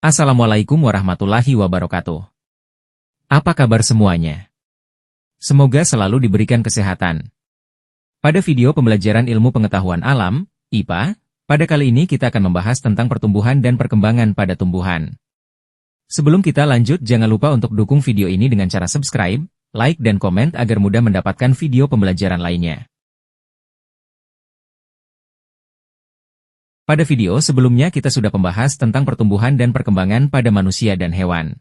Assalamualaikum warahmatullahi wabarakatuh. Apa kabar semuanya? Semoga selalu diberikan kesehatan. Pada video pembelajaran ilmu pengetahuan alam, IPA, pada kali ini kita akan membahas tentang pertumbuhan dan perkembangan pada tumbuhan. Sebelum kita lanjut, jangan lupa untuk dukung video ini dengan cara subscribe, like dan komen agar mudah mendapatkan video pembelajaran lainnya. Pada video sebelumnya kita sudah membahas tentang pertumbuhan dan perkembangan pada manusia dan hewan.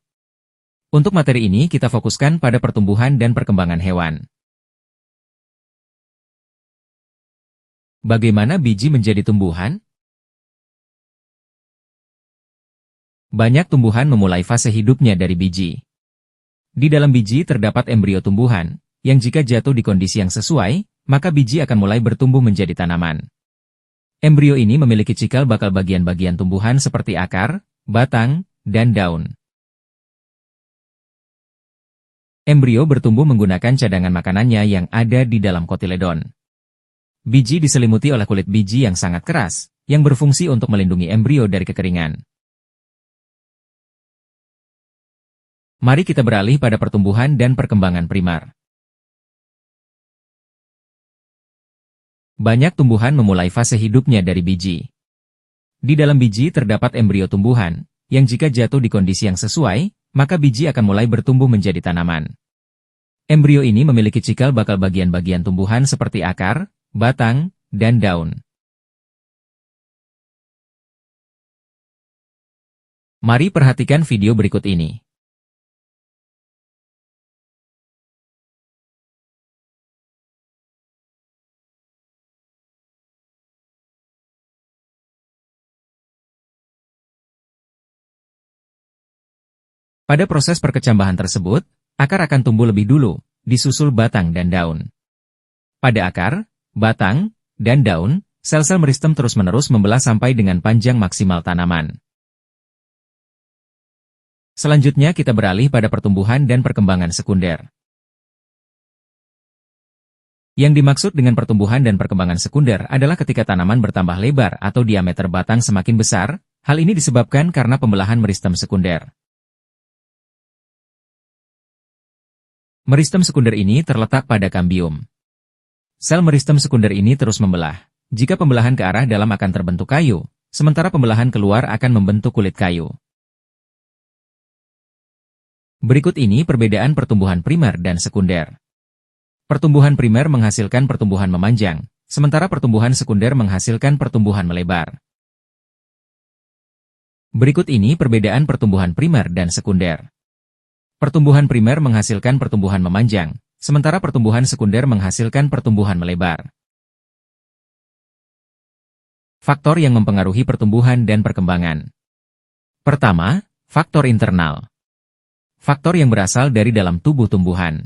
Untuk materi ini kita fokuskan pada pertumbuhan dan perkembangan hewan. Bagaimana biji menjadi tumbuhan? Banyak tumbuhan memulai fase hidupnya dari biji. Di dalam biji terdapat embrio tumbuhan, yang jika jatuh di kondisi yang sesuai, maka biji akan mulai bertumbuh menjadi tanaman. Embrio ini memiliki cikal bakal bagian-bagian tumbuhan seperti akar, batang, dan daun. Embrio bertumbuh menggunakan cadangan makanannya yang ada di dalam kotiledon. Biji diselimuti oleh kulit biji yang sangat keras, yang berfungsi untuk melindungi embrio dari kekeringan. Mari kita beralih pada pertumbuhan dan perkembangan primar. Banyak tumbuhan memulai fase hidupnya dari biji. Di dalam biji terdapat embrio tumbuhan, yang jika jatuh di kondisi yang sesuai, maka biji akan mulai bertumbuh menjadi tanaman. Embrio ini memiliki cikal bakal bagian-bagian tumbuhan seperti akar, batang, dan daun. Mari perhatikan video berikut ini. Pada proses perkecambahan tersebut, akar akan tumbuh lebih dulu, disusul batang dan daun. Pada akar, batang, dan daun, sel-sel meristem terus-menerus membelah sampai dengan panjang maksimal tanaman. Selanjutnya kita beralih pada pertumbuhan dan perkembangan sekunder. Yang dimaksud dengan pertumbuhan dan perkembangan sekunder adalah ketika tanaman bertambah lebar atau diameter batang semakin besar, hal ini disebabkan karena pembelahan meristem sekunder. Meristem sekunder ini terletak pada kambium. Sel meristem sekunder ini terus membelah. Jika pembelahan ke arah dalam akan terbentuk kayu, sementara pembelahan keluar akan membentuk kulit kayu. Berikut ini perbedaan pertumbuhan primer dan sekunder. Pertumbuhan primer menghasilkan pertumbuhan memanjang, sementara pertumbuhan sekunder menghasilkan pertumbuhan melebar. Berikut ini perbedaan pertumbuhan primer dan sekunder. Pertumbuhan primer menghasilkan pertumbuhan memanjang, sementara pertumbuhan sekunder menghasilkan pertumbuhan melebar. Faktor yang mempengaruhi pertumbuhan dan perkembangan. Pertama, faktor internal. Faktor yang berasal dari dalam tubuh tumbuhan.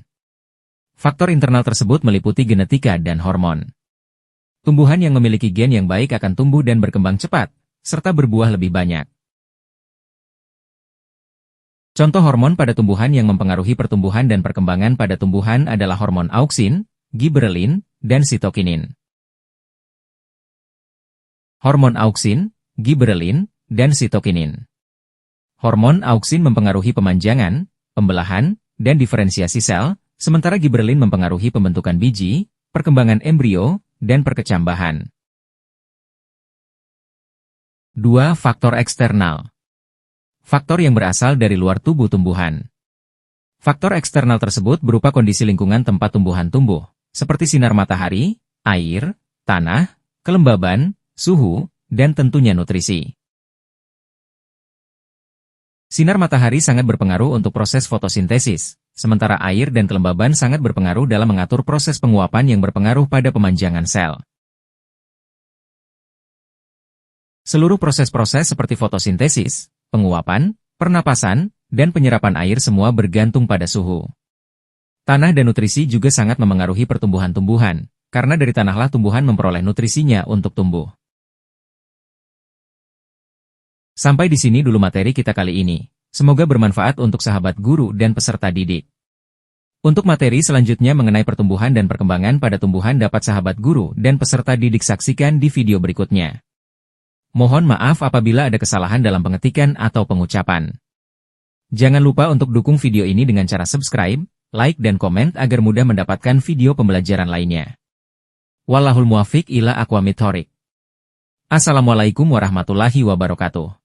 Faktor internal tersebut meliputi genetika dan hormon. Tumbuhan yang memiliki gen yang baik akan tumbuh dan berkembang cepat, serta berbuah lebih banyak. Contoh hormon pada tumbuhan yang mempengaruhi pertumbuhan dan perkembangan pada tumbuhan adalah hormon auksin, giberelin, dan sitokinin. Hormon auksin, giberelin, dan sitokinin. Hormon auksin mempengaruhi pemanjangan, pembelahan, dan diferensiasi sel, sementara giberelin mempengaruhi pembentukan biji, perkembangan embrio, dan perkecambahan. 2. Faktor eksternal. Faktor yang berasal dari luar tubuh tumbuhan. Faktor eksternal tersebut berupa kondisi lingkungan tempat tumbuhan tumbuh, seperti sinar matahari, air, tanah, kelembaban, suhu, dan tentunya nutrisi. Sinar matahari sangat berpengaruh untuk proses fotosintesis, sementara air dan kelembaban sangat berpengaruh dalam mengatur proses penguapan yang berpengaruh pada pemanjangan sel. Seluruh proses-proses seperti fotosintesis, penguapan, pernapasan, dan penyerapan air semua bergantung pada suhu. Tanah dan nutrisi juga sangat memengaruhi pertumbuhan tumbuhan, karena dari tanahlah tumbuhan memperoleh nutrisinya untuk tumbuh. Sampai di sini dulu materi kita kali ini. Semoga bermanfaat untuk sahabat guru dan peserta didik. Untuk materi selanjutnya mengenai pertumbuhan dan perkembangan pada tumbuhan dapat sahabat guru dan peserta didik saksikan di video berikutnya. Mohon maaf apabila ada kesalahan dalam pengetikan atau pengucapan. Jangan lupa untuk dukung video ini dengan cara subscribe, like dan komen agar mudah mendapatkan video pembelajaran lainnya. Wallahul muwaffiq ila aqwamit thoriq. Assalamualaikum warahmatullahi wabarakatuh.